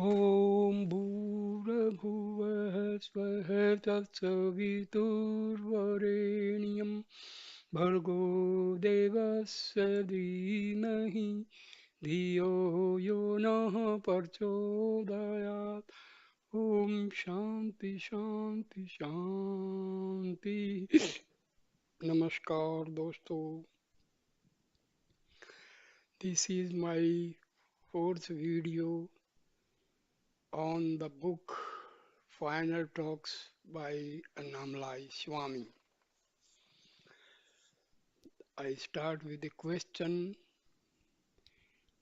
ॐ भूर्भुवः स्वः तत्सवितुर्वरेण्यं भर्गो देवस्य धीमहि धियो यो नः प्रचोदयात् ॐ शांति शांति शांति नमस्कार दोस्तों this is my fourth video on the book Final Talks by Annamalai Swami. I start with a question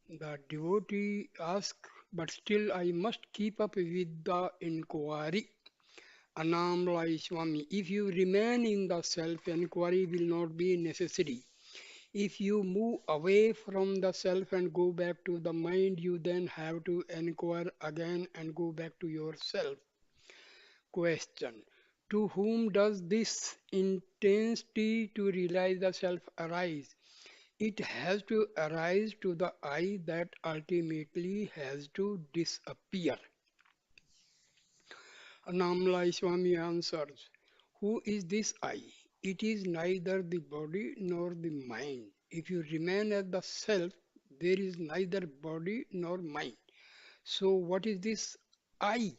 the devotee asks, but still I must keep up with the inquiry. Annamalai Swami, if you remain in the self, inquiry will not be necessary. If you move away from the self and go back to the mind, you then have to inquire again and go back to yourself. Question. To whom does this intensity to realize the self arise? It has to arise to the I that ultimately has to disappear. Annamalai Swami answers, who is this I? It is neither the body nor the mind. If you remain as the self, there is neither body nor mind. So, what is this I?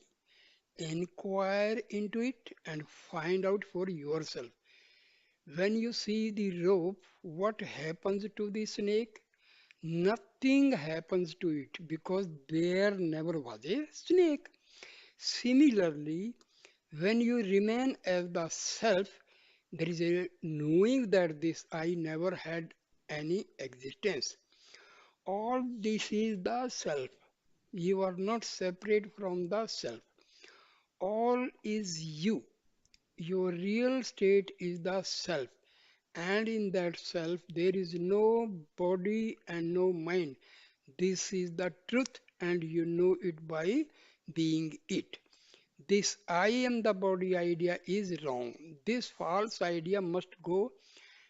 Inquire into it and find out for yourself. When you see the rope, what happens to the snake? Nothing happens to it because there never was a snake. Similarly, when you remain as the self, there is a knowing that this I never had any existence. All this is the self. You are not separate from the self. All is you. Your real state is the self, and in that self there is no body and no mind. This is the truth, and you know it by being it. This I am the body idea is wrong. This false idea must go,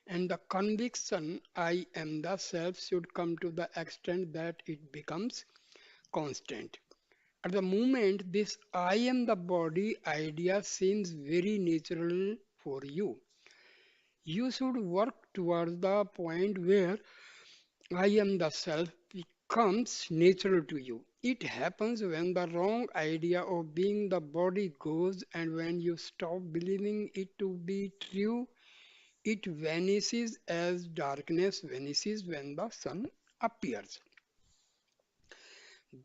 and the conviction I am the self should come to the extent that it becomes constant. At the moment, this I am the body idea seems very natural for you. You should work towards the point where I am the self becomes natural to you. It happens when the wrong idea of being the body goes, and when you stop believing it to be true, it vanishes as darkness vanishes when the sun appears.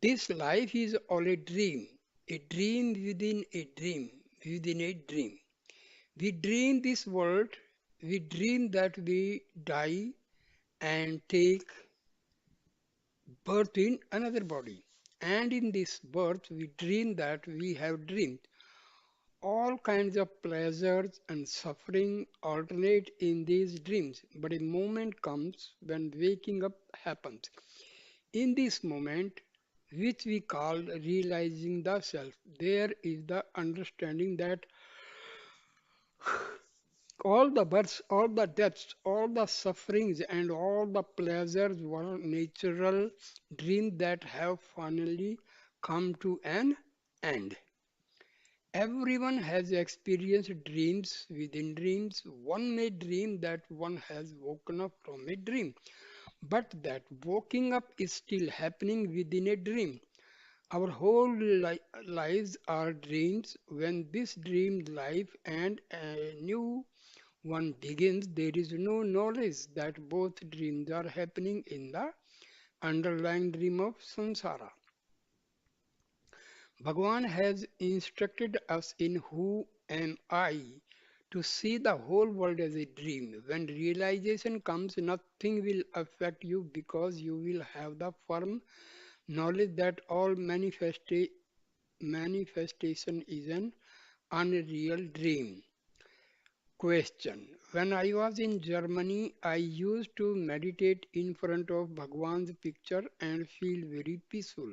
This life is all a dream within a dream, within a dream. We dream this world, we dream that we die and take birth in another body. And in this birth, we dream that we have dreamed. All kinds of pleasures and suffering alternate in these dreams, but a moment comes when waking up happens. In this moment, which we call realizing the self, there is the understanding that all the births, all the deaths, all the sufferings, and all the pleasures were natural dreams that have finally come to an end. Everyone has experienced dreams within dreams. One may dream that one has woken up from a dream, but that waking up is still happening within a dream. Our whole lives are dreams. When this dream life and a new one begins, there is no knowledge that both dreams are happening in the underlying dream of samsara. Bhagavan has instructed us in Who Am I to see the whole world as a dream. When realization comes, nothing will affect you because you will have the firm knowledge that all manifestation is an unreal dream. Question. When I was in Germany, I used to meditate in front of Bhagwan's picture and feel very peaceful.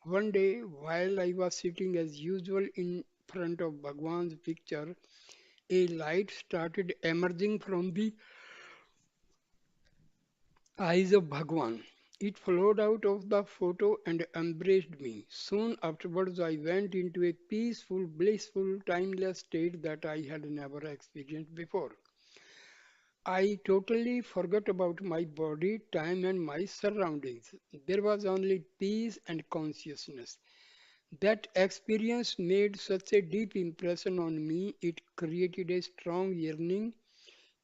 One day, while I was sitting as usual in front of Bhagwan's picture, a light started emerging from the eyes of Bhagwan. It flowed out of the photo and embraced me. Soon afterwards, I went into a peaceful, blissful, timeless state that I had never experienced before. I totally forgot about my body, time, and my surroundings. There was only peace and consciousness. That experience made such a deep impression on me, it created a strong yearning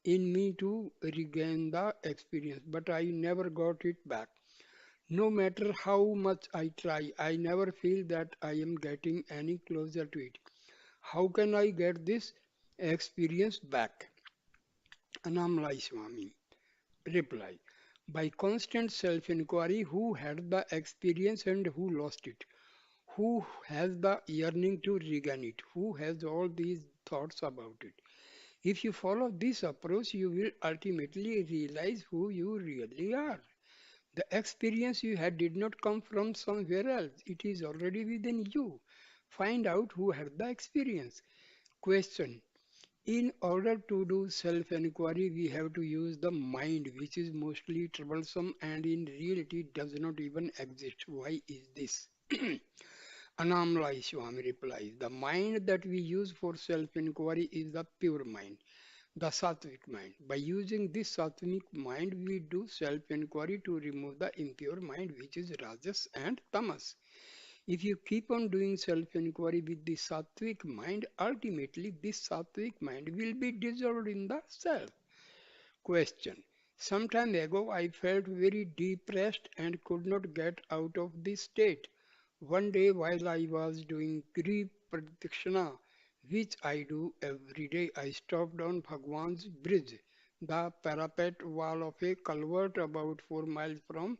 in me to regain the experience, but I never got it back. No matter how much I try, I never feel that I am getting any closer to it. How can I get this experience back? Annamalai Swami reply. By constant self inquiry, who had the experience and who lost it? Who has the yearning to regain it? Who has all these thoughts about it? If you follow this approach, you will ultimately realize who you really are. The experience you had did not come from somewhere else, it is already within you. Find out who had the experience. Question. In order to do self inquiry, we have to use the mind, which is mostly troublesome and in reality does not even exist. Why is this? Annamalai Swami replies, the mind that we use for self inquiry is the pure mind, the sattvic mind. By using this sattvic mind, we do self inquiry to remove the impure mind, which is rajas and tamas. If you keep on doing self inquiry with the sattvic mind, ultimately this sattvic mind will be dissolved in the self. Question. Some time ago, I felt very depressed and could not get out of this state. One day, while I was doing Giri Pradakshina, which I do every day, I stopped on Bhagwan's bridge, the parapet wall of a culvert about 4 miles from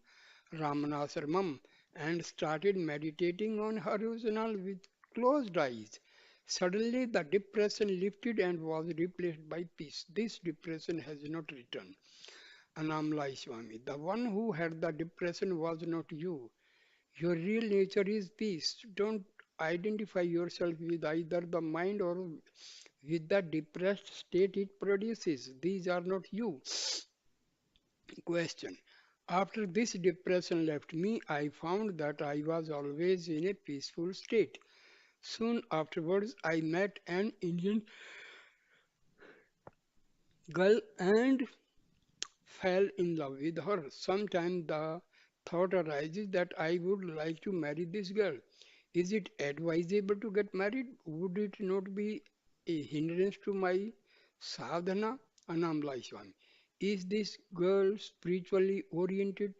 Ramana, and started meditating on horizontal with closed eyes. Suddenly, the depression lifted and was replaced by peace. This depression has not returned. Annamalai Swami, the one who had the depression was not you. Your real nature is peace. Don't identify yourself with either the mind or with the depressed state it produces. These are not you. Question. After this depression left me, I found that I was always in a peaceful state. Soon afterwards, I met an Indian girl and fell in love with her. Sometimes the thought arises that I would like to marry this girl. Is it advisable to get married? Would it not be a hindrance to my sadhana? Annamalai Swami. Is this girl spiritually oriented?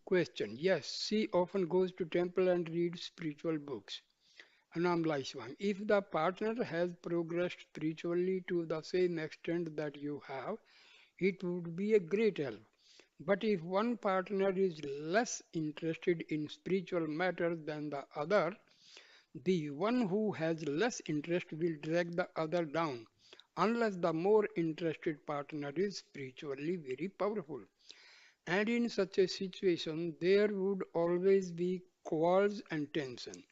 Question. Yes, she often goes to temple and reads spiritual books. Annamalai Swami. If the partner has progressed spiritually to the same extent that you have, it would be a great help. But if one partner is less interested in spiritual matters than the other, the one who has less interest will drag the other down, unless the more interested partner is spiritually very powerful. And in such a situation, there would always be quarrels and tension.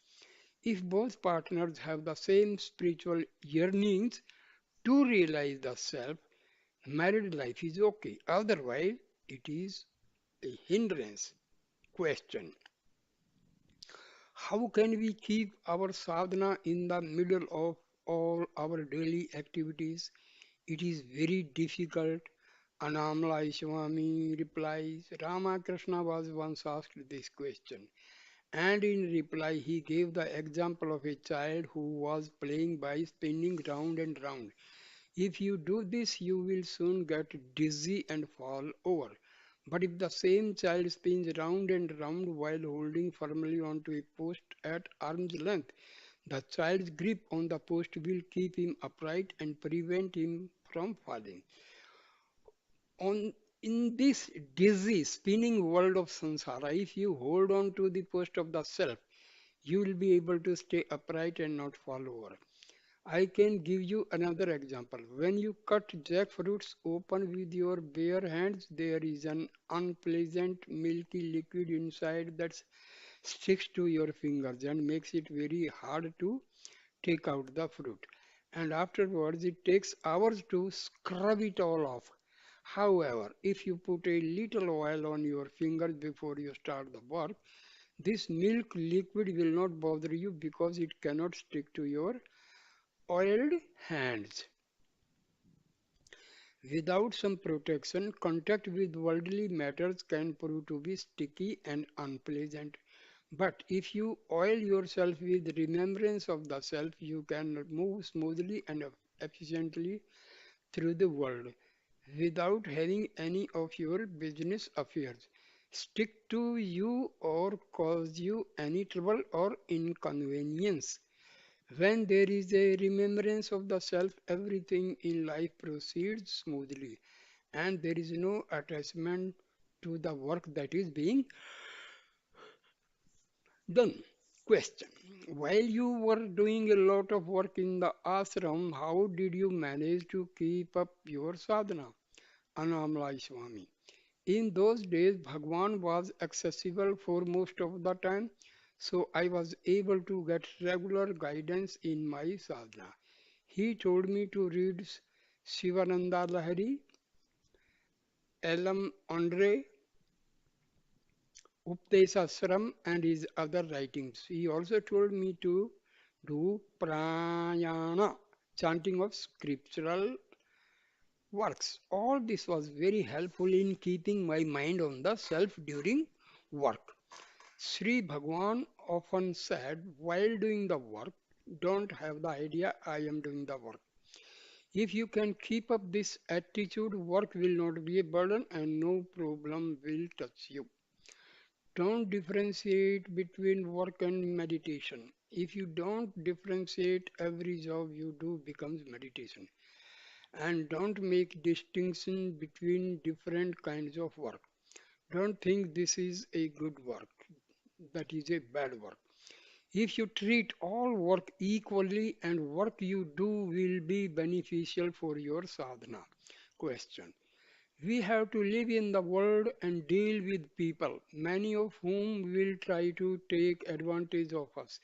If both partners have the same spiritual yearnings to realize the self, married life is okay. Otherwise, it is a hindrance. Question. How can we keep our sadhana in the middle of all our daily activities? It is very difficult. Annamalai Swami replies, Ramakrishna was once asked this question, and in reply he gave the example of a child who was playing by spinning round and round. If you do this, you will soon get dizzy and fall over. But if the same child spins round and round while holding firmly onto a post at arm's length, the child's grip on the post will keep him upright and prevent him from falling. On in this dizzy spinning world of samsara, if you hold on to the post of the self, you will be able to stay upright and not fall over. I can give you another example. When you cut jackfruits open with your bare hands, there is an unpleasant milky liquid inside that sticks to your fingers and makes it very hard to take out the fruit. And afterwards, it takes hours to scrub it all off. However, if you put a little oil on your fingers before you start the work, this milk liquid will not bother you because it cannot stick to your oiled hands. Without some protection, contact with worldly matters can prove to be sticky and unpleasant. But if you oil yourself with remembrance of the self, you can move smoothly and efficiently through the world without having any of your business affairs stick to you or cause you any trouble or inconvenience. When there is a remembrance of the self, everything in life proceeds smoothly and there is no attachment to the work that is being done. Question. While you were doing a lot of work in the ashram, how did you manage to keep up your sadhana? Annamalai Swami. In those days, Bhagwan was accessible for most of the time, so I was able to get regular guidance in my sadhana. He told me to read Shivananda Lahiri, Elam Andre, Updesasram, and his other writings. He also told me to do prayana, chanting of scriptural works. All this was very helpful in keeping my mind on the self during work. Sri Bhagwan often said, while doing the work, don't have the idea I am doing the work. If you can keep up this attitude, work will not be a burden and no problem will touch you. Don't differentiate between work and meditation. If you don't differentiate, every job you do becomes meditation. And don't make distinction between different kinds of work. Don't think this is a good work, that is a bad work. If you treat all work equally and work you do will be beneficial for your sadhana. Question. We have to live in the world and deal with people, many of whom will try to take advantage of us.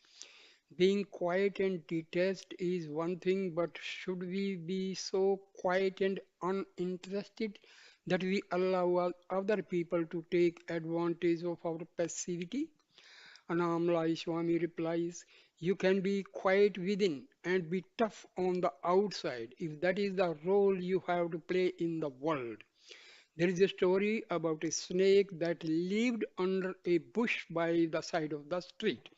Being quiet and detached is one thing, but should we be so quiet and uninterested that we allow other people to take advantage of our passivity? Annamalai Swami replies, you can be quiet within and be tough on the outside if that is the role you have to play in the world. There is a story about a snake that lived under a bush by the side of the street.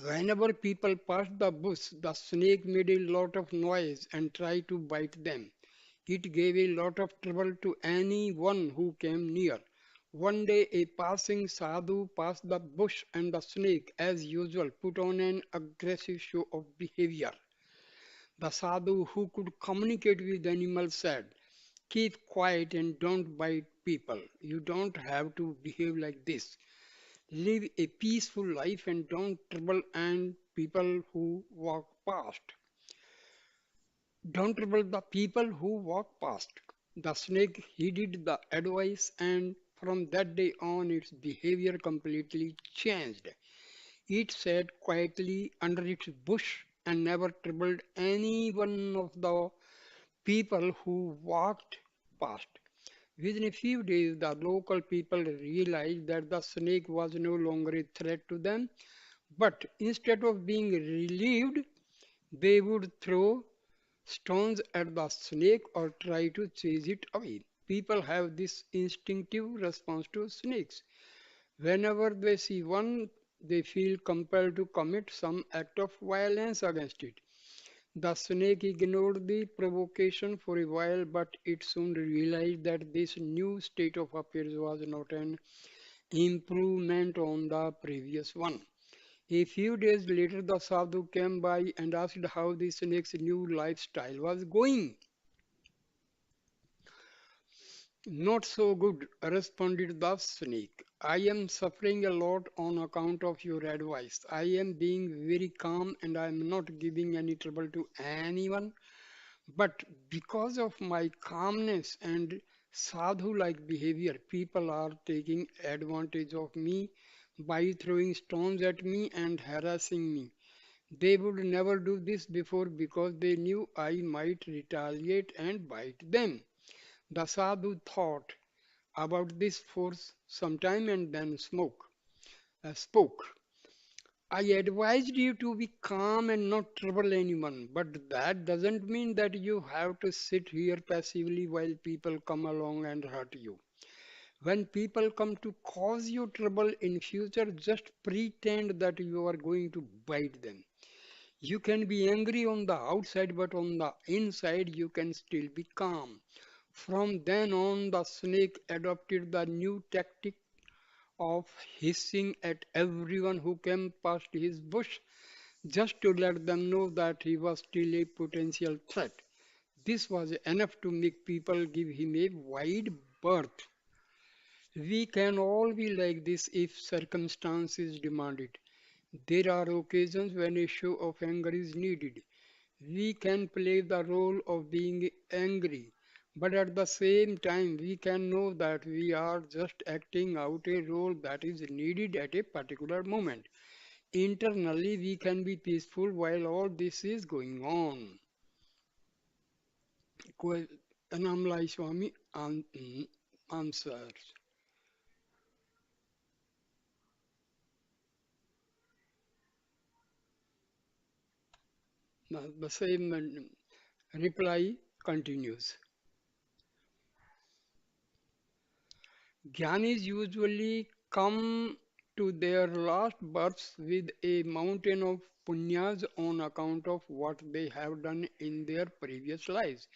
Whenever people passed the bush, the snake made a lot of noise and tried to bite them. It gave a lot of trouble to anyone who came near. One day, a passing sadhu passed the bush, and the snake, as usual, put on an aggressive show of behavior. The sadhu, who could communicate with animals, said, keep quiet and don't bite people. You don't have to behave like this. Live a peaceful life and don't trouble and people who walk past. Don't trouble the people who walk past. The snake heeded the advice and from that day on its behavior completely changed. It sat quietly under its bush and never troubled any one of the people who walked past. Within a few days, the local people realized that the snake was no longer a threat to them, but instead of being relieved, they would throw stones at the snake or try to chase it away. People have this instinctive response to snakes. Whenever they see one, they feel compelled to commit some act of violence against it. The snake ignored the provocation for a while, but it soon realized that this new state of affairs was not an improvement on the previous one. A few days later, the sadhu came by and asked how the snake's new lifestyle was going. Not so good, responded the snake. I am suffering a lot on account of your advice. I am being very calm and I am not giving any trouble to anyone. But because of my calmness and sadhu like behavior, people are taking advantage of me by throwing stones at me and harassing me. They would never do this before because they knew I might retaliate and bite them. The sadhu thought about this for some time and then spoke. I advised you to be calm and not trouble anyone, but that doesn't mean that you have to sit here passively while people come along and hurt you. When people come to cause you trouble in future, just pretend that you are going to bite them. You can be angry on the outside, but on the inside you can still be calm. From then on, the snake adopted the new tactic of hissing at everyone who came past his bush just to let them know that he was still a potential threat. This was enough to make people give him a wide berth. We can all be like this if circumstances demand it. There are occasions when a show of anger is needed. We can play the role of being angry, but at the same time, we can know that we are just acting out a role that is needed at a particular moment. Internally, we can be peaceful while all this is going on. Annamalai Swami answers. The same reply continues. Gyanis usually come to their last births with a mountain of punyas on account of what they have done in their previous lives.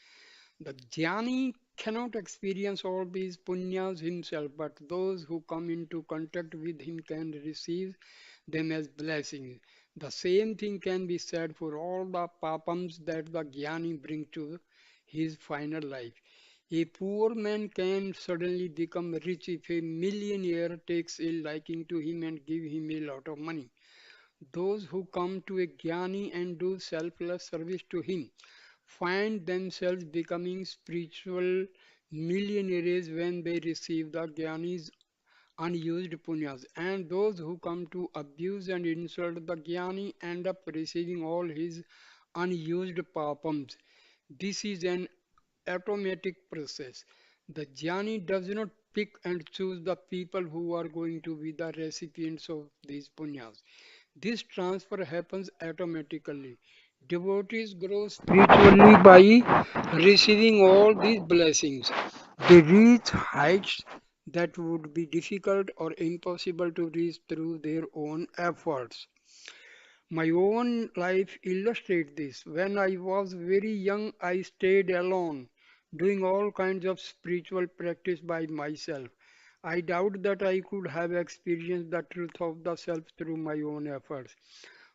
The jnani cannot experience all these punyas himself, but those who come into contact with him can receive them as blessings. The same thing can be said for all the papams that the jnani bring to his final life. A poor man can suddenly become rich if a millionaire takes a liking to him and give him a lot of money. Those who come to a jnani and do selfless service to him find themselves becoming spiritual millionaires when they receive the Jnani's unused punyas. And those who come to abuse and insult the Jnani end up receiving all his unused papams. This is an automatic process. The Jnani does not pick and choose the people who are going to be the recipients of these punyas. This transfer happens automatically. Devotees grow spiritually by receiving all these blessings. They reach heights that would be difficult or impossible to reach through their own efforts. My own life illustrates this. When I was very young, I stayed alone, doing all kinds of spiritual practice by myself. I doubt that I could have experienced the truth of the self through my own efforts.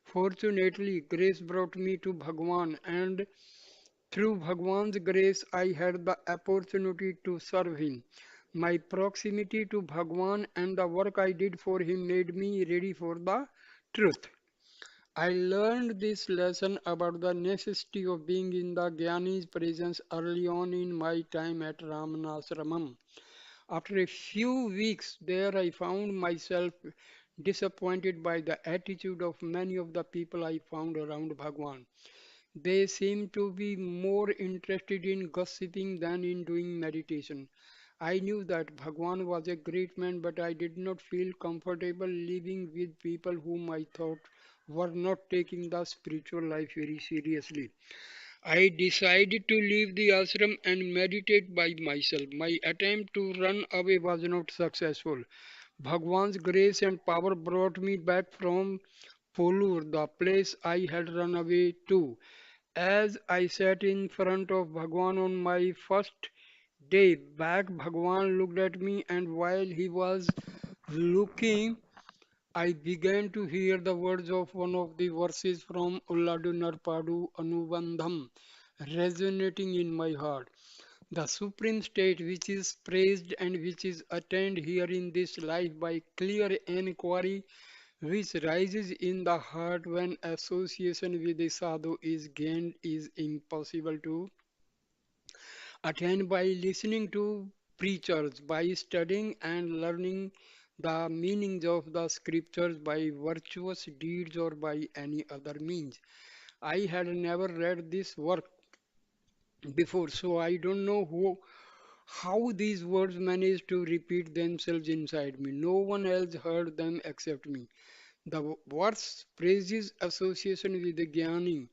Fortunately, grace brought me to Bhagwan, and through Bhagwan's grace, I had the opportunity to serve him. My proximity to Bhagwan and the work I did for him made me ready for the truth. I learned this lesson about the necessity of being in the Gyani's presence early on in my time at Ramana. After a few weeks there, I found myself disappointed by the attitude of many of the people I found around Bhagwan. They seemed to be more interested in gossiping than in doing meditation. I knew that Bhagwan was a great man, but I did not feel comfortable living with people whom I thought were not taking the spiritual life very seriously. I decided to leave the ashram and meditate by myself. My attempt to run away was not successful. Bhagwan's grace and power brought me back from Polur, the place I had run away to. As I sat in front of Bhagwan on my first day back, Bhagwan looked at me, and while he was looking, I began to hear the words of one of the verses from Ulladu Narpadu Anubandham resonating in my heart. The supreme state which is praised and which is attained here in this life by clear inquiry, which rises in the heart when association with the sadhu is gained, is impossible to attain by listening to preachers, by studying and learning the meanings of the scriptures by virtuous deeds or by any other means. I had never read this work before, so I don't know How these words managed to repeat themselves inside me. No one else heard them except me. The words praises association with the Jnani,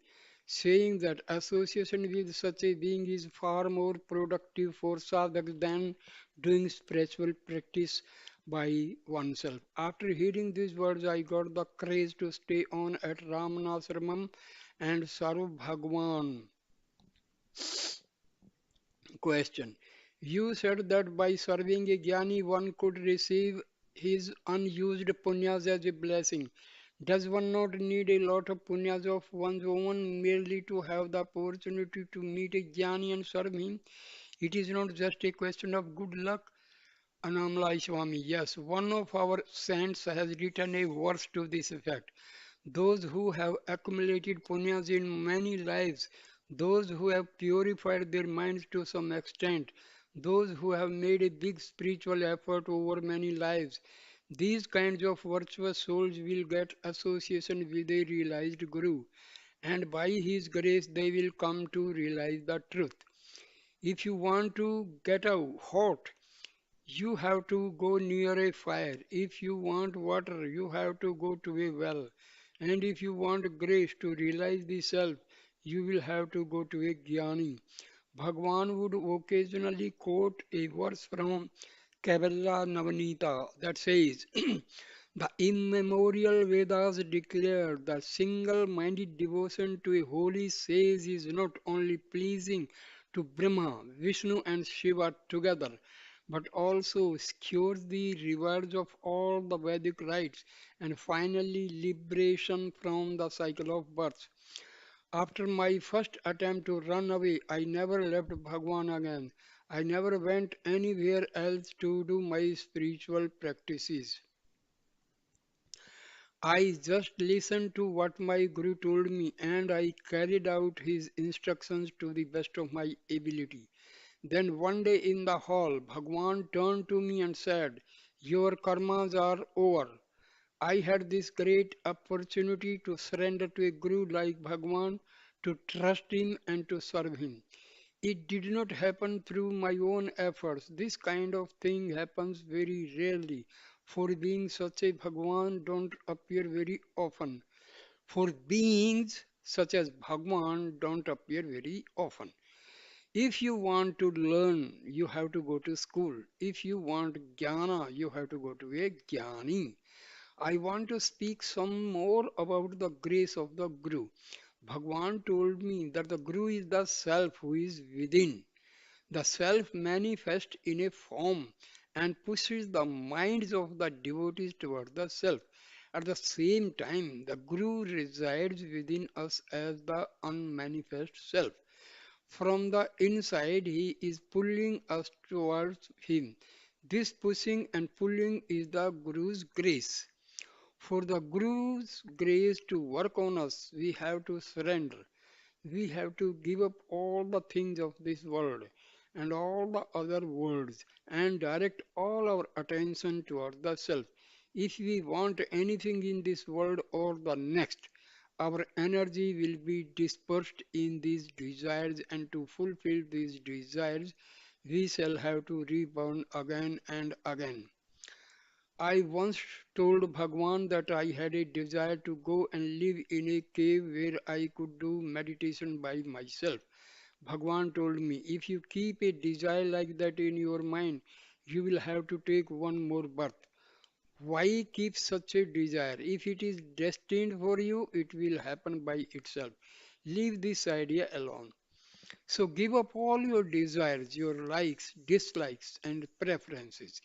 saying that association with such a being is far more productive for sadhaks than doing spiritual practice by oneself. After hearing these words, I got the courage to stay on at Ramanasramam and serve Bhagwan. Question. You said that by serving a jnani one could receive his unused punyas as a blessing. Does one not need a lot of punyas of one's own merely to have the opportunity to meet a jnani and serve him? It is not just a question of good luck. Annamalai Swami, yes, one of our saints has written a verse to this effect. Those who have accumulated punyas in many lives, those who have purified their minds to some extent, those who have made a big spiritual effort over many lives, these kinds of virtuous souls will get association with a realized Guru, and by his grace they will come to realize the truth. If you want to get out hot, you have to go near a fire. If you want water, you have to go to a well. And if you want grace to realize the self, you will have to go to a jnani. Bhagwan would occasionally quote a verse from Kabbalah Navanita that says, the immemorial Vedas declare that single-minded devotion to a holy sage is not only pleasing to Brahma, Vishnu and Shiva together, but also secures the rewards of all the Vedic rites and finally liberation from the cycle of birth. After my first attempt to run away, I never left Bhagwan again. I never went anywhere else to do my spiritual practices. I just listened to what my Guru told me and I carried out his instructions to the best of my ability. Then one day in the hall, Bhagwan turned to me and said, your karmas are over. I had this great opportunity to surrender to a Guru like Bhagwan, to trust him and to serve him. It did not happen through my own efforts. This kind of thing happens very rarely. For being such a Bhagwan don't appear very often. For beings such as Bhagwan don't appear very often. If you want to learn, you have to go to school. If you want jnana, you have to go to a jnani. I want to speak some more about the grace of the Guru. Bhagwan told me that the Guru is the self who is within. The self manifests in a form and pushes the minds of the devotees toward the self. At the same time, the Guru resides within us as the unmanifest self. From the inside, he is pulling us towards him. This pushing and pulling is the Guru's grace. For the Guru's grace to work on us, we have to surrender. We have to give up all the things of this world and all the other worlds and direct all our attention toward the self. If we want anything in this world or the next, our energy will be dispersed in these desires, and to fulfill these desires, we shall have to reborn again and again. I once told Bhagwan that I had a desire to go and live in a cave where I could do meditation by myself. Bhagwan told me, if you keep a desire like that in your mind, you will have to take one more birth. Why keep such a desire? If it is destined for you, it will happen by itself. Leave this idea alone. So give up all your desires, your likes, dislikes, and preferences.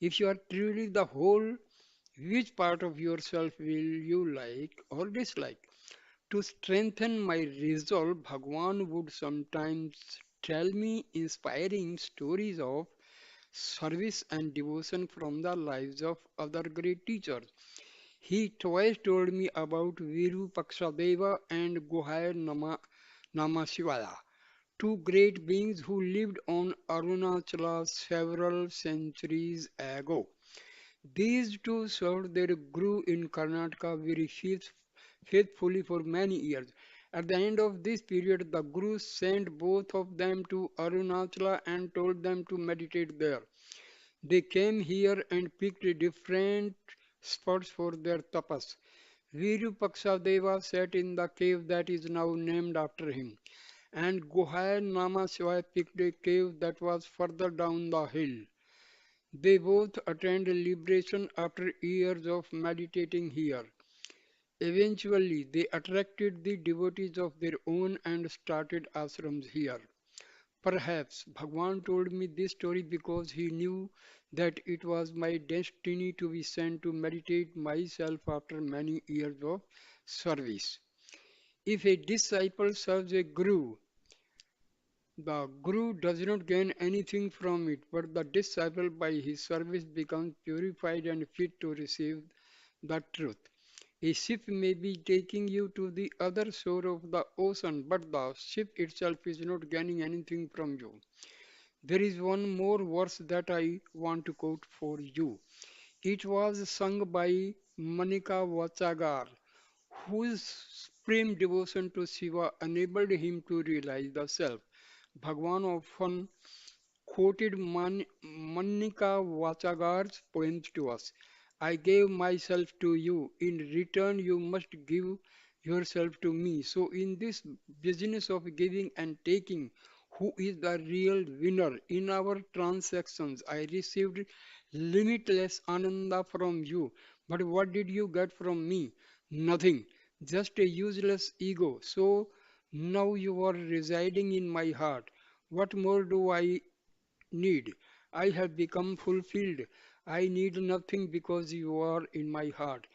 If you are truly the whole, which part of yourself will you like or dislike? To strengthen my resolve, Bhagwan would sometimes tell me inspiring stories of service and devotion from the lives of other great teachers. He twice told me about Virupakshadeva and Guhaya Namashivaya, two great beings who lived on Arunachala several centuries ago. These two served their Guru in Karnataka very faithfully for many years. At the end of this period, the Guru sent both of them to Arunachala and told them to meditate there. They came here and picked different spots for their tapas. Virupakshadeva sat in the cave that is now named after him, and Gohai Nama Shivaya picked a cave that was further down the hill. They both attained liberation after years of meditating here. Eventually, they attracted the devotees of their own and started ashrams here. Perhaps Bhagwan told me this story because he knew that it was my destiny to be sent to meditate myself after many years of service. If a disciple serves a guru, the guru does not gain anything from it, but the disciple by his service becomes purified and fit to receive the truth. A ship may be taking you to the other shore of the ocean, but the ship itself is not gaining anything from you. There is one more verse that I want to quote for you. It was sung by Manika Vachagar, whose supreme devotion to Shiva enabled him to realize the self. Bhagwan often quoted Manika Vachagar's poems to us. I gave myself to you. In return, you must give yourself to me. So, in this business of giving and taking, who is the real winner? In our transactions, I received limitless ananda from you. But what did you get from me? Nothing. Just a useless ego. So, now you are residing in my heart. What more do I need? I have become fulfilled. I need nothing because you are in my heart.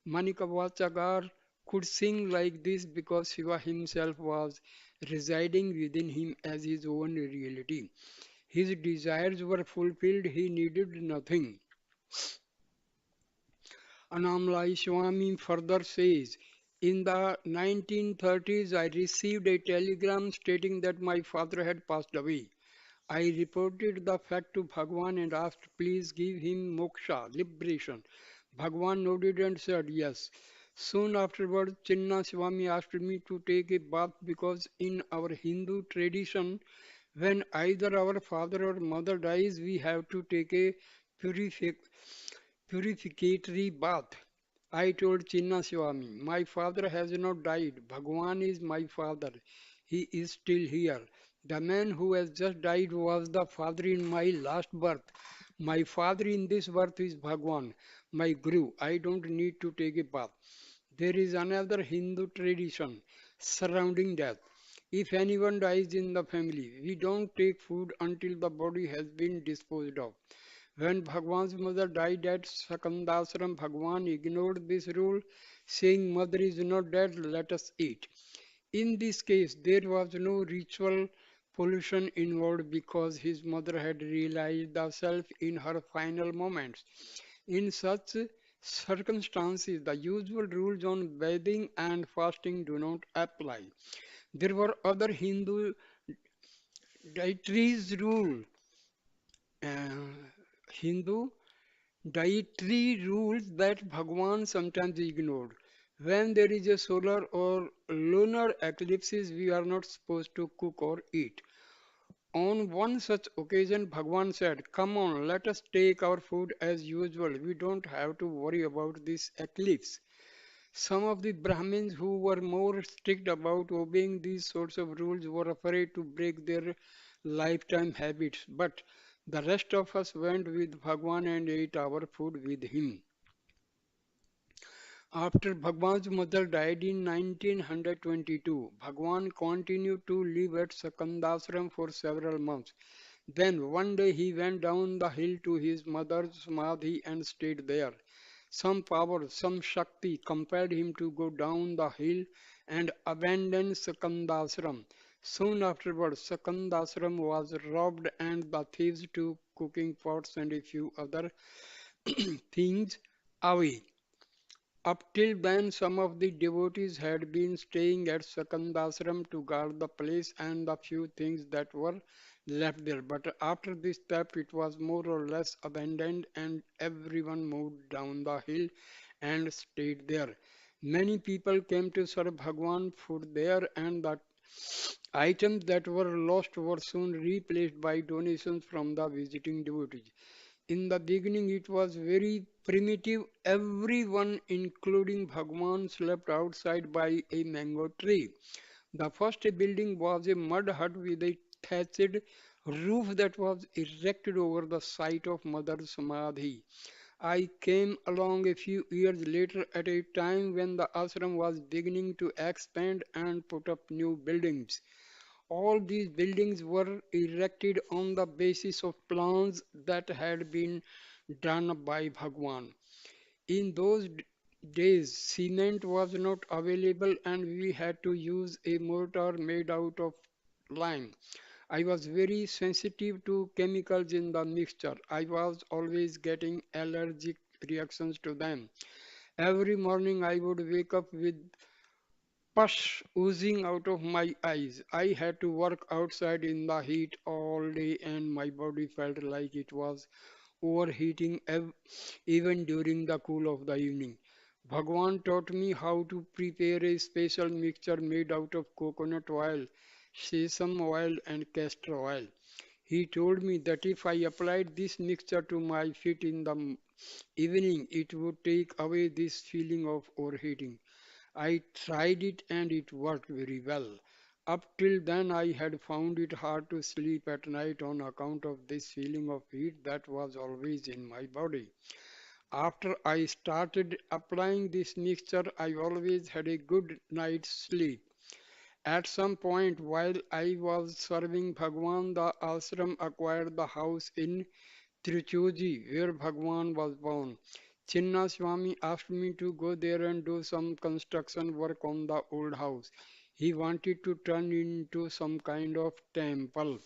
Manikavachagar could sing like this because Shiva himself was residing within him as his own reality. His desires were fulfilled, he needed nothing. Annamalai Swami further says, in the 1930s, I received a telegram stating that my father had passed away. I reported the fact to Bhagwan and asked, please give him moksha, liberation. Bhagwan nodded and said yes. Soon afterwards, Chinna Swami asked me to take a bath because in our Hindu tradition, when either our father or mother dies, we have to take a purific purificatory bath. I told Chinna Swami, my father has not died. Bhagwan is my father. He is still here. The man who has just died was the father in my last birth. My father in this birth is Bhagwan, my Guru. I don't need to take a bath. There is another Hindu tradition surrounding death. If anyone dies in the family, we don't take food until the body has been disposed of. When Bhagwan's mother died at Sakandasram, Bhagwan ignored this rule, saying, Mother is not dead, let us eat. In this case, there was no ritual pollution involved because his mother had realized the self in her final moments. In such circumstances, the usual rules on bathing and fasting do not apply. There were other Hindu dietaries rule. Uh, Hindu dietary rules that Bhagwan sometimes ignored. When there is a solar or lunar eclipses, we are not supposed to cook or eat. On one such occasion, Bhagwan said, come on, let us take our food as usual. We don't have to worry about this eclipse. Some of the Brahmins who were more strict about obeying these sorts of rules were afraid to break their lifetime habits, but the rest of us went with Bhagwan and ate our food with him. After Bhagwan's mother died in 1922, Bhagwan continued to live at Sakandasram for several months. Then one day he went down the hill to his mother's samadhi and stayed there. Some power, some Shakti compelled him to go down the hill and abandon Sakandasram. Soon afterwards, Sakandasram was robbed and the thieves took cooking pots and a few other things away. Up till then, some of the devotees had been staying at Sakandasram to guard the place and the few things that were left there. But after this step, it was more or less abandoned and everyone moved down the hill and stayed there. Many people came to serve Bhagwan food there, and the items that were lost were soon replaced by donations from the visiting devotees. In the beginning, it was very primitive. Everyone, including Bhagwan, slept outside by a mango tree. The first building was a mud hut with a thatched roof that was erected over the site of Mother Samadhi. I came along a few years later at a time when the ashram was beginning to expand and put up new buildings. All these buildings were erected on the basis of plans that had been done by Bhagwan. In those days, cement was not available and we had to use a mortar made out of lime. I was very sensitive to chemicals in the mixture. I was always getting allergic reactions to them. Every morning I would wake up with pus oozing out of my eyes. I had to work outside in the heat all day and my body felt like it was overheating even during the cool of the evening. Bhagwan taught me how to prepare a special mixture made out of coconut oil, sesame oil, and castor oil. He told me that if I applied this mixture to my feet in the evening, it would take away this feeling of overheating. I tried it and it worked very well. Up till then, I had found it hard to sleep at night on account of this feeling of heat that was always in my body. After I started applying this mixture, I always had a good night's sleep. At some point while I was serving Bhagwan, the ashram acquired the house in Tiruchoji where Bhagwan was born. Chinna Swami asked me to go there and do some construction work on the old house. He wanted to turn it into some kind of temple.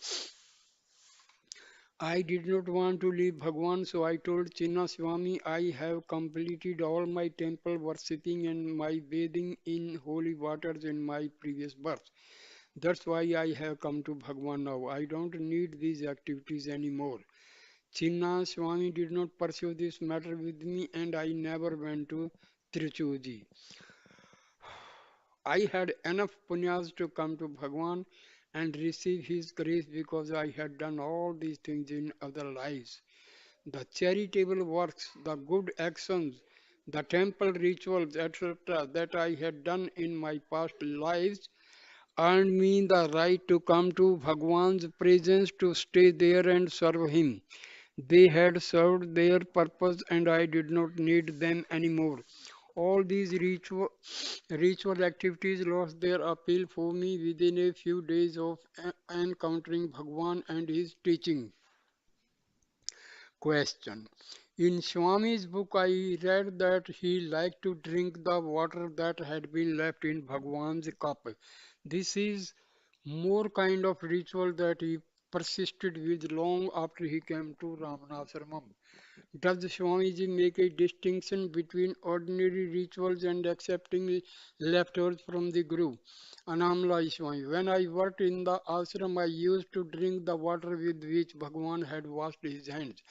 I did not want to leave Bhagwan, so I told Chinna Swami I have completed all my temple worshipping and my bathing in holy waters in my previous birth. That's why I have come to Bhagwan now. I don't need these activities anymore. Chinna Swami did not pursue this matter with me and I never went to Trichuji. I had enough punyas to come to Bhagwan and receive his grace because I had done all these things in other lives. The charitable works, the good actions, the temple rituals, etc., that I had done in my past lives earned me the right to come to Bhagwan's presence to stay there and serve him. They had served their purpose and I did not need them anymore. All these ritual activities lost their appeal for me within a few days of encountering Bhagwan and his teaching. Question. In Swami's book, I read that he liked to drink the water that had been left in Bhagwan's cup. This is more kind of ritual that he persisted with long after he came to Ramanashramam. Does Swamiji make a distinction between ordinary rituals and accepting leftovers from the Guru? Annamalai Swami. When I worked in the ashram, I used to drink the water with which Bhagwan had washed his hands.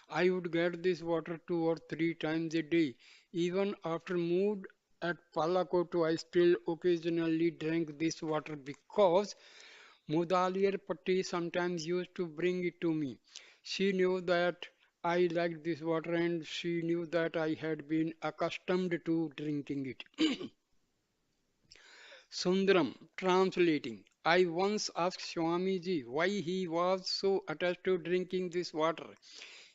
I would get this water 2 or 3 times a day. Even after moved at Palakotu, I still occasionally drank this water because Mudaliar Patti sometimes used to bring it to me. She knew that I liked this water and she knew that I had been accustomed to drinking it. Sundaram translating. I once asked Swamiji why he was so attached to drinking this water.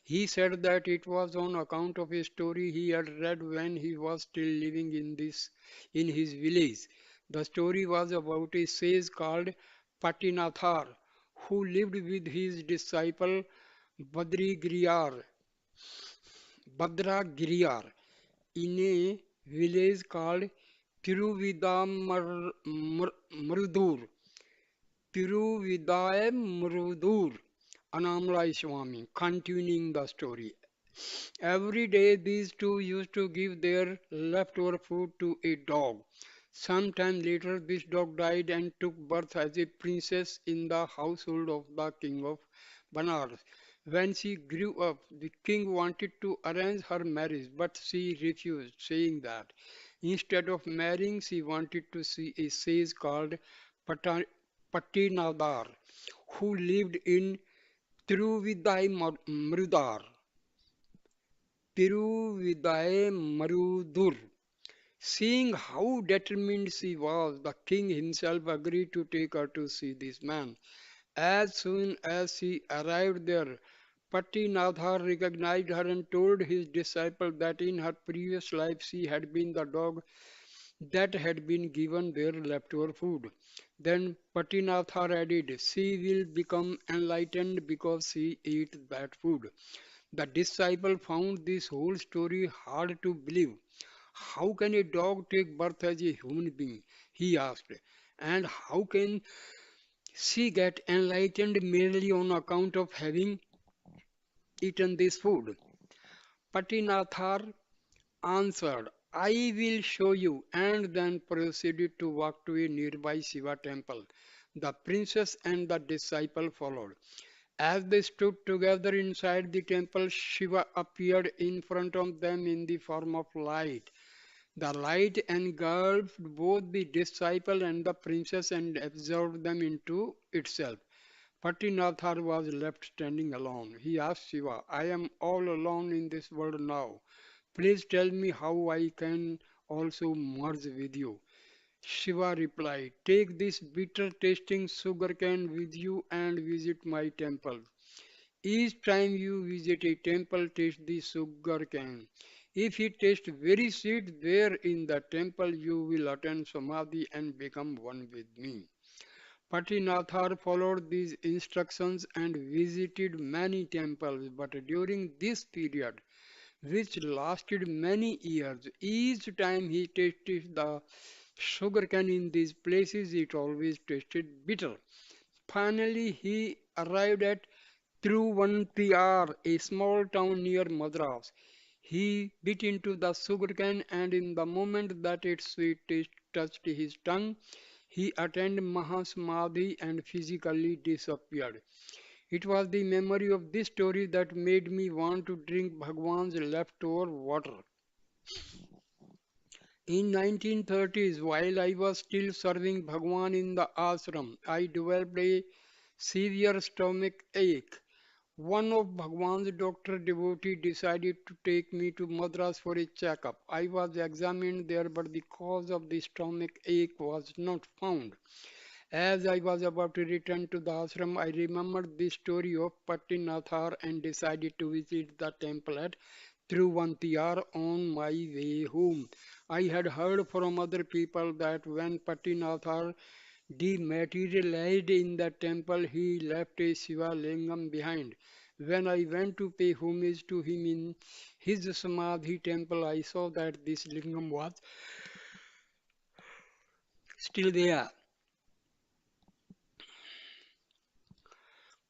He said that it was on account of a story he had read when he was still living in his village. The story was about a sage called Patinathar who lived with his disciple Badrigiriyar, Badragiriyar in a village called Tiruvidamrudur. Tiruvidamrudur. Annamalai Swami, continuing the story. Every day these two used to give their leftover food to a dog. Sometime later this dog died and took birth as a princess in the household of the king of Banaras. When she grew up, the king wanted to arrange her marriage, but she refused, saying that Instead of marrying, she wanted to see a sage called Pata- Patinadar, who lived in Tiruvidai Marudar. Tiruvidai Marudur. Seeing how determined she was, the king himself agreed to take her to see this man. As soon as she arrived there, Patinathar recognized her and told his disciple that in her previous life she had been the dog that had been given their leftover food. Then Patinathar added, she will become enlightened because she ate that food. The disciple found this whole story hard to believe. How can a dog take birth as a human being? He asked. And how can she get enlightened merely on account of having eaten this food? Patinathar answered, I will show you, and then proceeded to walk to a nearby Shiva temple. The princess and the disciple followed. As they stood together inside the temple, Shiva appeared in front of them in the form of light. The light engulfed both the disciple and the princess and absorbed them into itself. Patinathar was left standing alone. He asked Shiva, I am all alone in this world now. Please tell me how I can also merge with you. Shiva replied, take this bitter tasting sugarcane with you and visit my temple. Each time you visit a temple, taste the sugar cane. If it tastes very sweet there in the temple, you will attain samadhi and become one with me. Patinathar followed these instructions and visited many temples, but during this period, which lasted many years, each time he tasted the sugarcane in these places, it always tasted bitter. Finally, he arrived at Thiruvanantiyar, a small town near Madras. He bit into the sugarcane, and in the moment that its sweet taste touched his tongue, he attained Mahasamadhi and physically disappeared. It was the memory of this story that made me want to drink Bhagwan's leftover water. In 1930s, while I was still serving Bhagwan in the ashram, I developed a severe stomach ache. One of Bhagwan's doctor devotee decided to take me to Madras for a checkup. I was examined there, but the cause of the stomach ache was not found. As I was about to return to the ashram, I remembered the story of Pattinathar and decided to visit the temple at Thiruvanantiyar on my way home. I had heard from other people that when Pattinathar dematerialized in the temple, he left a Shiva lingam behind. When I went to pay homage to him in his Samadhi temple, I saw that this lingam was still there.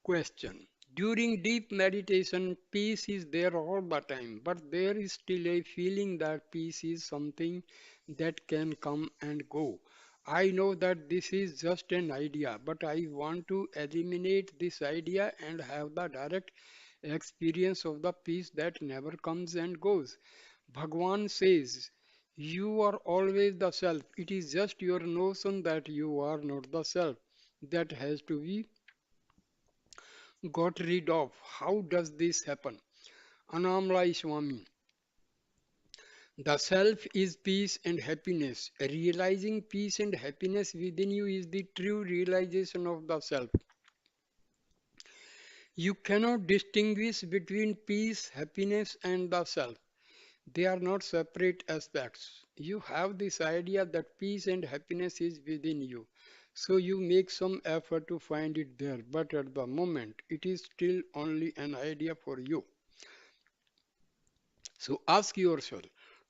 Question. During deep meditation, peace is there all the time, but there is still a feeling that peace is something that can come and go. I know that this is just an idea, but I want to eliminate this idea and have the direct experience of the peace that never comes and goes. Bhagwan says, you are always the self. It is just your notion that you are not the self that has to be got rid of. How does this happen? Annamalai Swami. The self is peace and happiness. Realizing peace and happiness within you is the true realization of the self. You cannot distinguish between peace, happiness, and the self. They are not separate aspects. You have this idea that peace and happiness is within you. So you make some effort to find it there, but at the moment it is still only an idea for you. So ask yourself,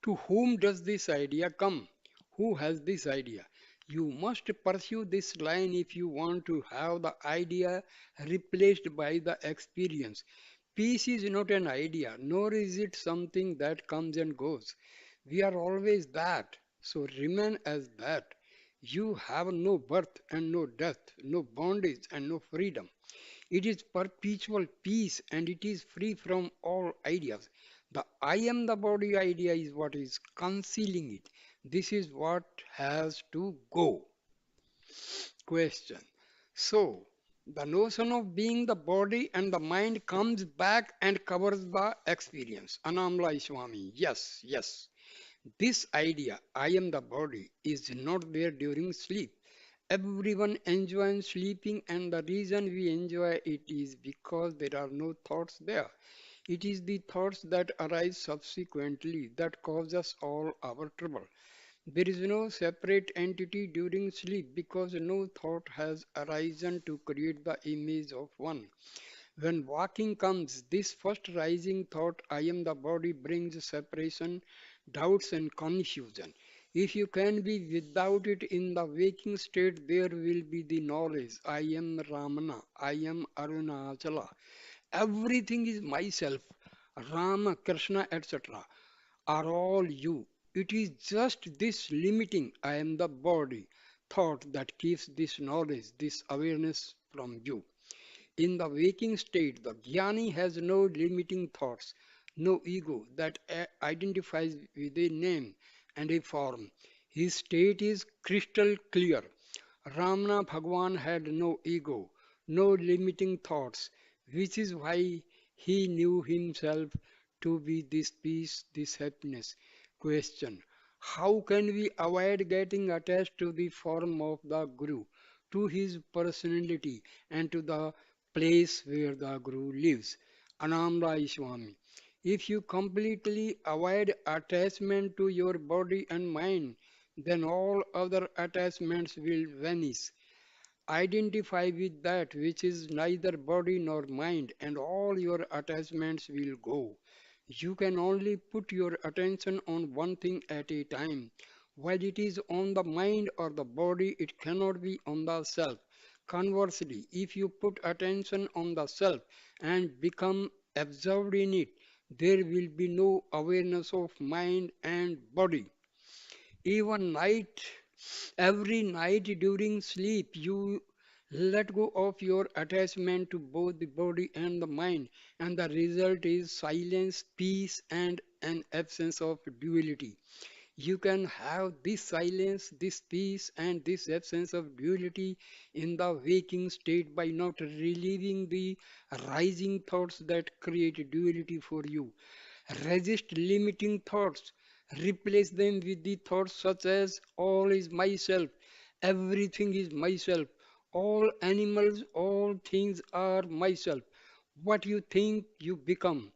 to whom does this idea come? Who has this idea? You must pursue this line if you want to have the idea replaced by the experience. Peace is not an idea, nor is it something that comes and goes. We are always that, so remain as that. You have no birth and no death, no bondage and no freedom. It is perpetual peace and it is free from all ideas. The I am the body idea is what is concealing it. This is what has to go. Question. So, the notion of being the body and the mind comes back and covers the experience. Annamalai Swami. Yes, yes. This idea, I am the body, is not there during sleep. Everyone enjoys sleeping, and the reason we enjoy it is because there are no thoughts there. It is the thoughts that arise subsequently that cause us all our trouble. There is no separate entity during sleep because no thought has arisen to create the image of one. When walking comes, this first rising thought, I am the body, brings separation, doubts, and confusion. If you can be without it in the waking state, there will be the knowledge, I am Ramana, I am Arunachala. Everything is myself, Rama, Krishna, etc. are all you. It is just this limiting, I am the body, thought that keeps this knowledge, this awareness from you. In the waking state, the jnani has no limiting thoughts, no ego that identifies with a name and a form. His state is crystal clear. Ramana Bhagwan had no ego, no limiting thoughts, which is why he knew himself to be this peace, this happiness. Question. How can we avoid getting attached to the form of the Guru, to his personality, and to the place where the Guru lives? Annamalai Swami. If you completely avoid attachment to your body and mind, then all other attachments will vanish. Identify with that which is neither body nor mind, and all your attachments will go. You can only put your attention on one thing at a time. While it is on the mind or the body, it cannot be on the self. Conversely, if you put attention on the self and become absorbed in it, there will be no awareness of mind and body. Even night, every night during sleep, you let go of your attachment to both the body and the mind, and the result is silence, peace, and an absence of duality. You can have this silence, this peace, and this absence of duality in the waking state by not relieving the rising thoughts that create duality for you. Resist limiting thoughts. Replace them with the thoughts such as all is myself, everything is myself, all animals, all things are myself. What you think, you become.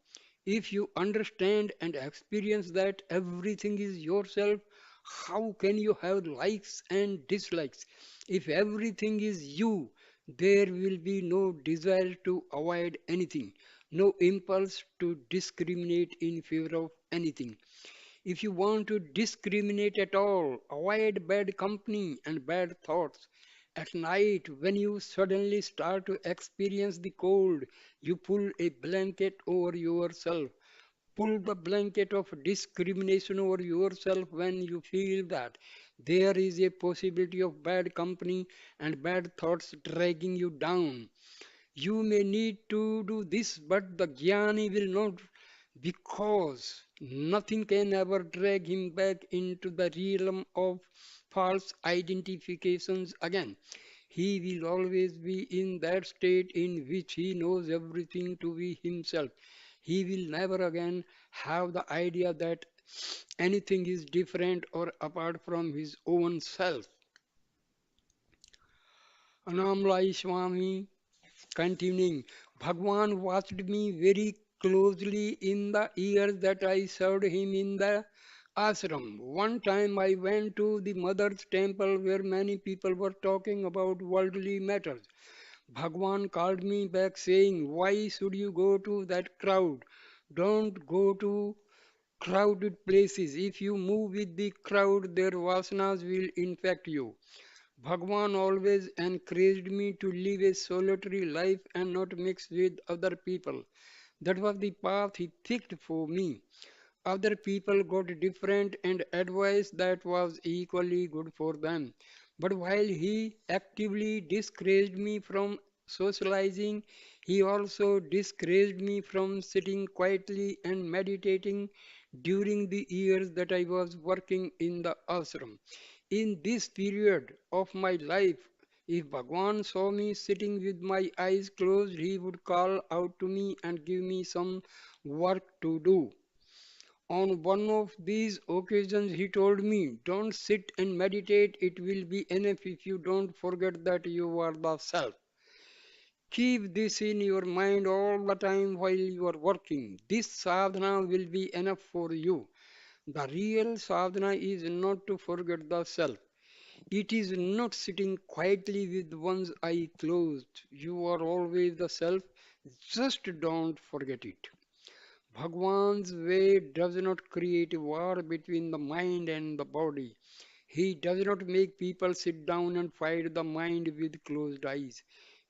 If you understand and experience that everything is yourself, how can you have likes and dislikes? If everything is you, there will be no desire to avoid anything, no impulse to discriminate in favor of anything. If you want to discriminate at all, avoid bad company and bad thoughts. At night, when you suddenly start to experience the cold, you pull a blanket over yourself. Pull the blanket of discrimination over yourself when you feel that there is a possibility of bad company and bad thoughts dragging you down. You may need to do this, but the Jnani will not, because nothing can ever drag him back into the realm of false identifications again. He will always be in that state in which he knows everything to be himself. He will never again have the idea that anything is different or apart from his own self. Annamalai Swami continuing, Bhagwan watched me very closely in the years that I served him in the ashram. One time I went to the mother's temple where many people were talking about worldly matters. Bhagwan called me back saying, why should you go to that crowd? Don't go to crowded places. If you move with the crowd, their vasanas will infect you. Bhagwan always encouraged me to live a solitary life and not mix with other people. That was the path he picked for me. Other people got different and advice that was equally good for them. But while he actively discouraged me from socializing, he also discouraged me from sitting quietly and meditating. during the years that I was working in the ashram. In this period of my life, if Bhagwan saw me sitting with my eyes closed, he would call out to me and give me some work to do. On one of these occasions, he told me, "Don't sit and meditate, it will be enough if you don't forget that you are the self. Keep this in your mind all the time while you are working. This sadhana will be enough for you." The real sadhana is not to forget the self. It is not sitting quietly with one's eye closed. You are always the self. Just don't forget it. Bhagwan's way does not create a war between the mind and the body. He does not make people sit down and fight the mind with closed eyes.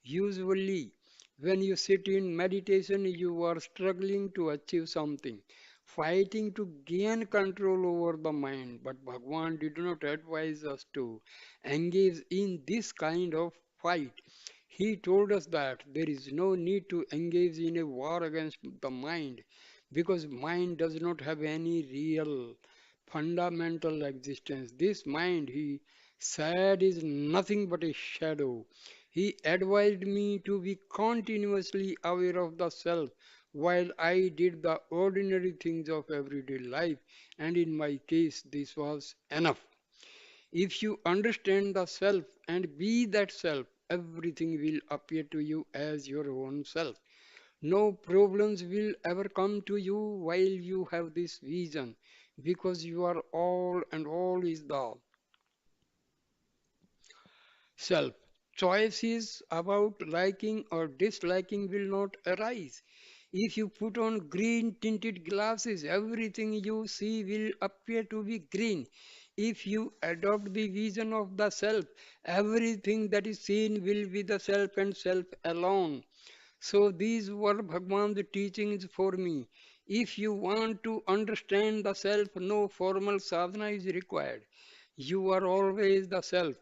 Usually, when you sit in meditation, you are struggling to achieve something, fighting to gain control over the mind. But Bhagwan did not advise us to engage in this kind of fight. He told us that there is no need to engage in a war against the mind because mind does not have any real fundamental existence. This mind, he said, is nothing but a shadow. He advised me to be continuously aware of the self while I did the ordinary things of everyday life, and in my case, this was enough. If you understand the self and be that self, everything will appear to you as your own self. No problems will ever come to you while you have this vision, because you are all and all is the self. Choices about liking or disliking will not arise. If you put on green tinted glasses, everything you see will appear to be green. If you adopt the vision of the self, everything that is seen will be the self and self alone. So these were Bhagwan's teachings for me. If you want to understand the self, no formal sadhana is required. You are always the self.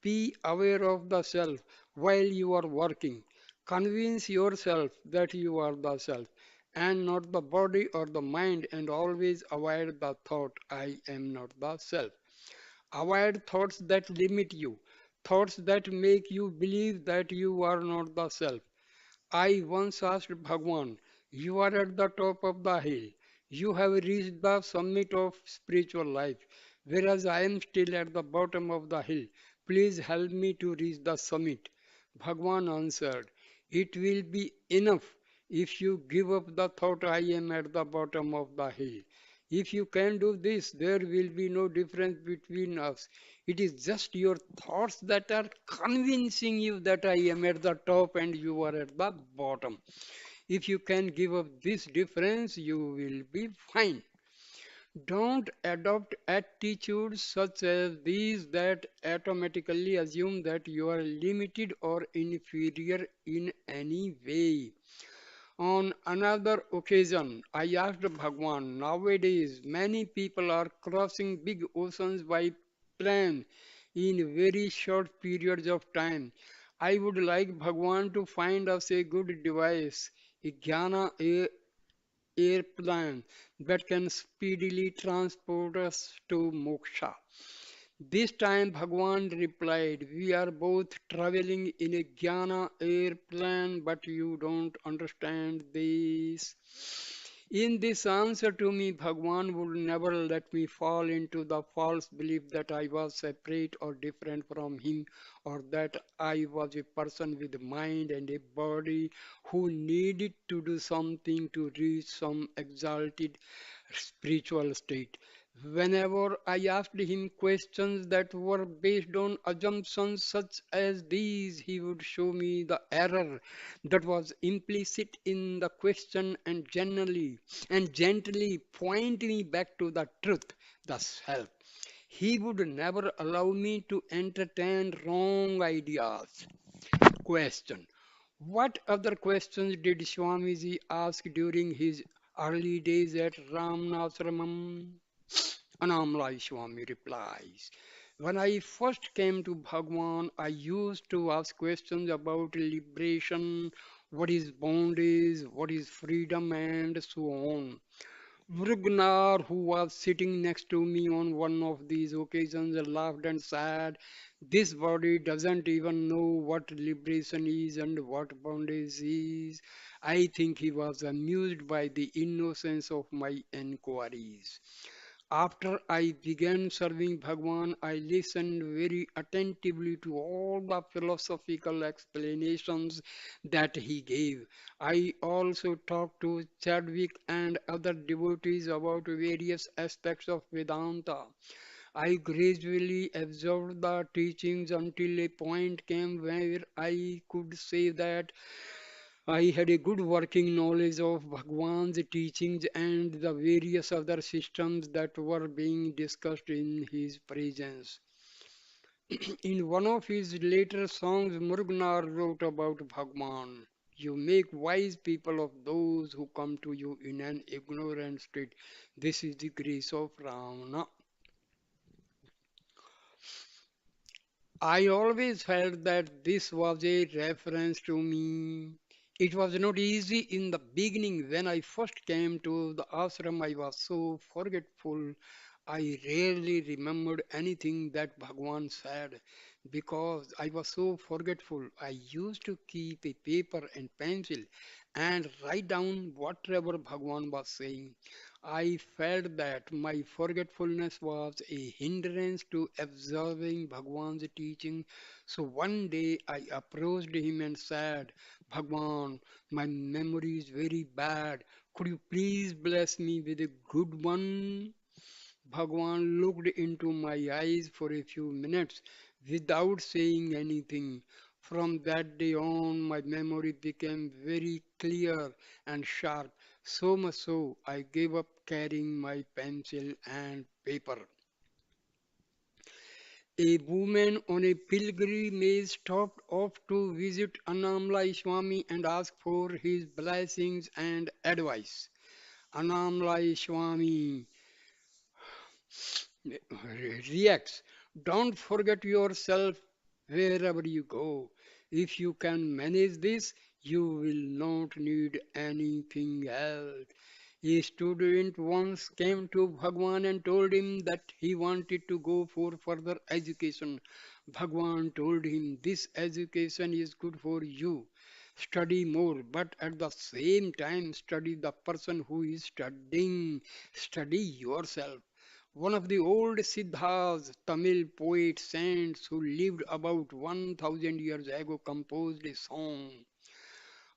Be aware of the self while you are working. Convince yourself that you are the self and not the body or the mind, and always avoid the thought, "I am not the self." Avoid thoughts that limit you, thoughts that make you believe that you are not the self. I once asked Bhagwan, "You are at the top of the hill. You have reached the summit of spiritual life, whereas I am still at the bottom of the hill. Please help me to reach the summit." Bhagwan answered, "It will be enough if you give up the thought I am at the bottom of the hill. If you can do this, there will be no difference between us. It is just your thoughts that are convincing you that I am at the top and you are at the bottom. If you can give up this difference, you will be fine." Don't adopt attitudes such as these that automatically assume that you are limited or inferior in any way. On another occasion, I asked Bhagwan, "Nowadays, many people are crossing big oceans by plane in very short periods of time. I would like Bhagwan to find us a good device, a jnana airplane that can speedily transport us to moksha." This time Bhagwan replied, "We are both traveling in a Jnana airplane, but you don't understand this." In this answer to me, Bhagwan would never let me fall into the false belief that I was separate or different from him, or that I was a person with a mind and a body who needed to do something to reach some exalted spiritual state. Whenever I asked him questions that were based on assumptions such as these, he would show me the error that was implicit in the question and gently point me back to the truth, the self. He would never allow me to entertain wrong ideas. Question: what other questions did Swamiji ask during his early days at Ramana? Annamalai Swami replies, "When I first came to Bhagwan, I used to ask questions about liberation, what is bondage, what is freedom, and so on. Vrugnar, who was sitting next to me on one of these occasions, laughed and said, "This body doesn't even know what liberation is and what bondage is." I think he was amused by the innocence of my inquiries. After I began serving Bhagwan, I listened very attentively to all the philosophical explanations that he gave. I also talked to Chadwick and other devotees about various aspects of Vedanta. I gradually absorbed the teachings until a point came where I could say that I had a good working knowledge of Bhagwan's teachings and the various other systems that were being discussed in his presence. In one of his later songs, Murugnar wrote about Bhagwan. You make wise people of those who come to you in an ignorant state. This is the grace of Ramana. I always felt that this was a reference to me. It was not easy in the beginning. When I first came to the ashram, I was so forgetful. I rarely remembered anything that Bhagwan said because I was so forgetful. I used to keep a paper and pencil and write down whatever Bhagwan was saying. I felt that my forgetfulness was a hindrance to observing Bhagwan's teaching. So one day I approached him and said, Bhagwan, my memory is very bad. Could you please bless me with a good one? Bhagwan looked into my eyes for a few minutes without saying anything. From that day on, my memory became very clear and sharp, so much so I gave up carrying my pencil and paper. A woman on a pilgrimage stopped off to visit Annamalai Swami and asked for his blessings and advice. Annamalai Swami reacts. Don't forget yourself wherever you go. If you can manage this, you will not need anything else. A student once came to Bhagwan and told him that he wanted to go for further education. Bhagwan told him, this education is good for you. Study more, but at the same time, study the person who is studying. Study yourself. One of the old Siddhas, Tamil poet saints who lived about 1000 years ago, composed a song.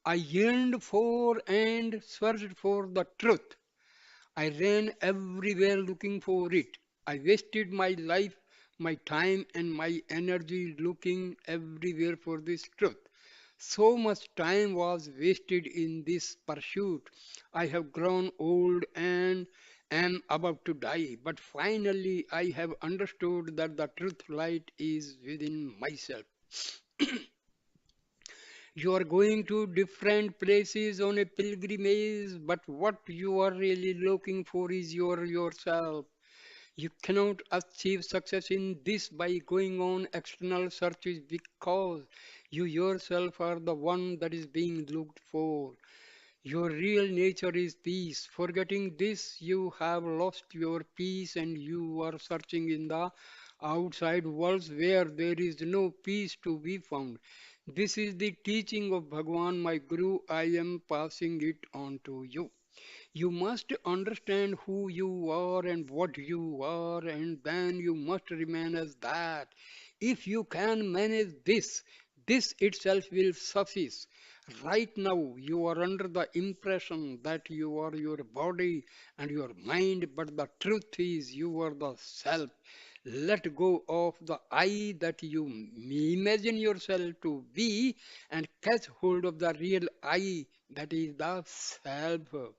I yearned for and searched for the truth. I ran everywhere looking for it. I wasted my life, my time, and my energy looking everywhere for this truth. So much time was wasted in this pursuit. I have grown old and am about to die, but finally I have understood that the truth light is within myself. You are going to different places on a pilgrimage, but what you are really looking for is yourself. You cannot achieve success in this by going on external searches because you yourself are the one that is being looked for. Your real nature is peace. Forgetting this, you have lost your peace and you are searching in the outside worlds where there is no peace to be found. This is the teaching of Bhagwan, my Guru. I am passing it on to you. You must understand who you are and what you are, and then you must remain as that. If you can manage this, this itself will suffice. Right now, you are under the impression that you are your body and your mind, but the truth is you are the self. Let go of the I that you imagine yourself to be and catch hold of the real I that is the self.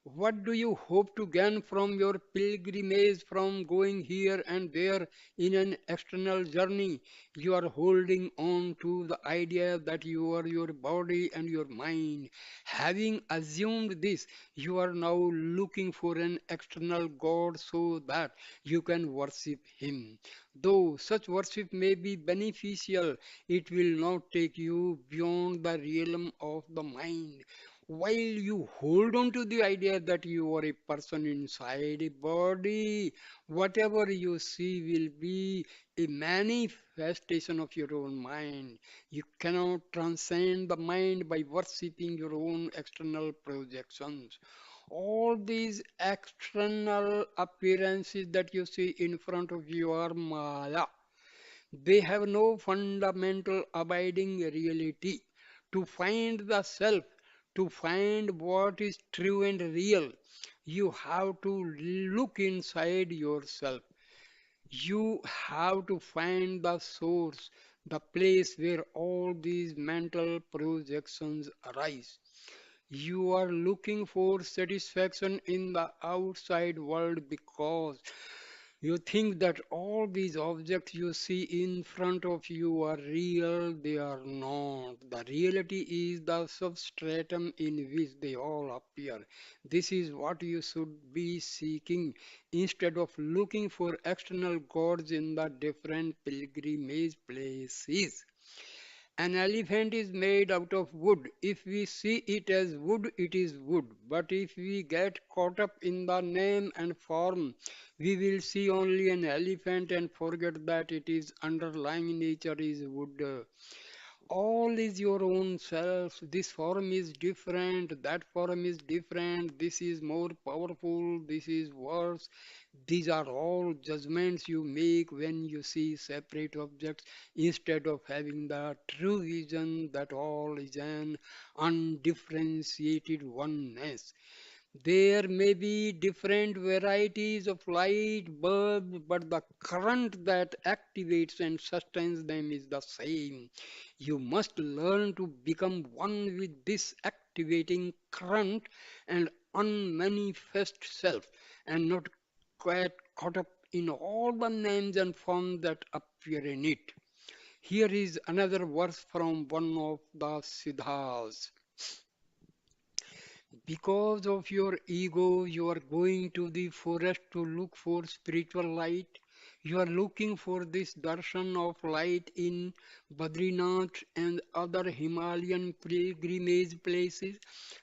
What do you hope to gain from your pilgrimage from going here and there in an external journey? You are holding on to the idea that you are your body and your mind. Having assumed this, you are now looking for an external God so that you can worship Him. Though such worship may be beneficial, it will not take you beyond the realm of the mind. while you hold on to the idea that you are a person inside a body, whatever you see will be a manifestation of your own mind. You cannot transcend the mind by worshipping your own external projections. All these external appearances that you see in front of you are Maya. They have no fundamental abiding reality. To find the self, to find what is true and real, you have to look inside yourself. You have to find the source, the place where all these mental projections arise. You are looking for satisfaction in the outside world because you think that all these objects you see in front of you are real, they are not. The reality is the substratum in which they all appear. This is what you should be seeking instead of looking for external gods in the different pilgrimage places. An elephant is made out of wood. If we see it as wood, it is wood. But if we get caught up in the name and form, we will see only an elephant and forget that it is underlying nature is wood. All is your own self. This form is different, that form is different, this is more powerful, this is worse. These are all judgments you make when you see separate objects instead of having the true vision that all is an undifferentiated oneness. There may be different varieties of light bulbs, but the current that activates and sustains them is the same. You must learn to become one with this activating current and unmanifest self, and not get caught up in all the names and forms that appear in it. Here is another verse from one of the Siddhas. Because of your ego, you are going to the forest to look for spiritual light. You are looking for this darshan of light in Badrinath and other Himalayan pilgrimage places.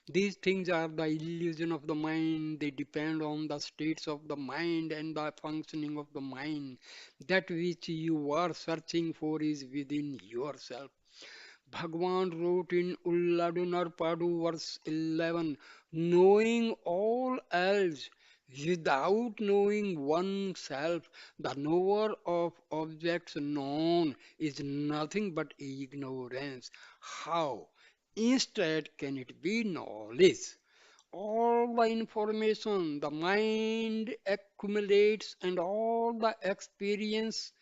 These things are the illusion of the mind. They depend on the states of the mind and the functioning of the mind. That which you are searching for is within yourself. Bhagwan wrote in Ulladunarpadu verse 11, knowing all else without knowing oneself, the knower of objects known is nothing but ignorance. How instead can it be knowledge? All the information the mind accumulates and all the experience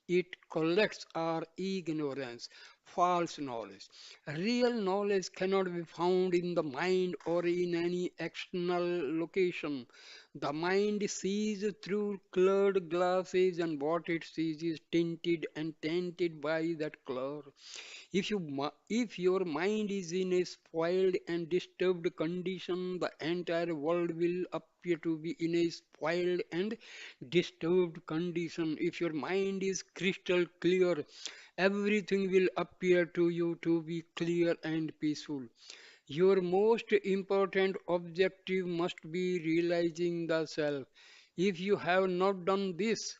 it collects are ignorance, false knowledge. Real knowledge cannot be found in the mind or in any external location. The mind sees through colored glasses, and what it sees is tinted and tainted by that color. If your mind is in a spoiled and disturbed condition, the entire world will appear to be in a spoiled and disturbed condition. If your mind is crystal clear, everything will appear to you to be clear and peaceful. Your most important objective must be realizing the self. If you have not done this,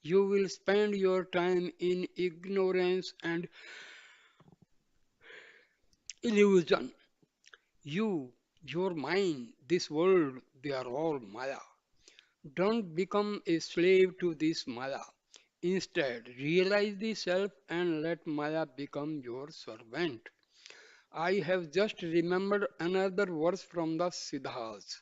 you will spend your time in ignorance and illusion. You, your mind, this world, they are all Maya. Don't become a slave to this Maya. Instead, realize the self and let Maya become your servant. I have just remembered another verse from the Siddhas.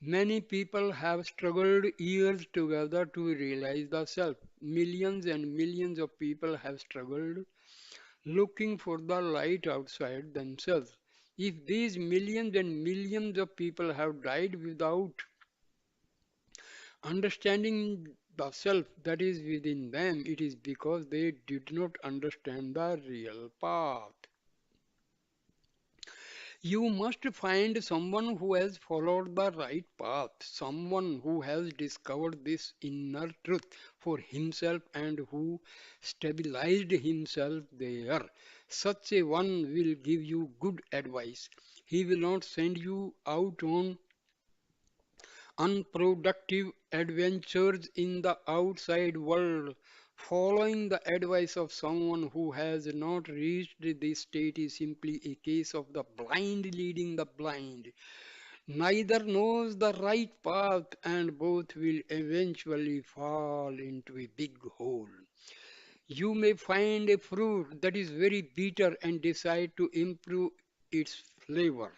Many people have struggled years together to realize the self. Millions and millions of people have struggled looking for the light outside themselves. If these millions and millions of people have died without understanding the self that is within them, it is because they did not understand the real path. You must find someone who has followed the right path, someone who has discovered this inner truth for himself and who stabilized himself there. Such a one will give you good advice. He will not send you out on unproductive adventures in the outside world. Following the advice of someone who has not reached this state is simply a case of the blind leading the blind. Neither knows the right path, and both will eventually fall into a big hole. You may find a fruit that is very bitter and decide to improve its flavor.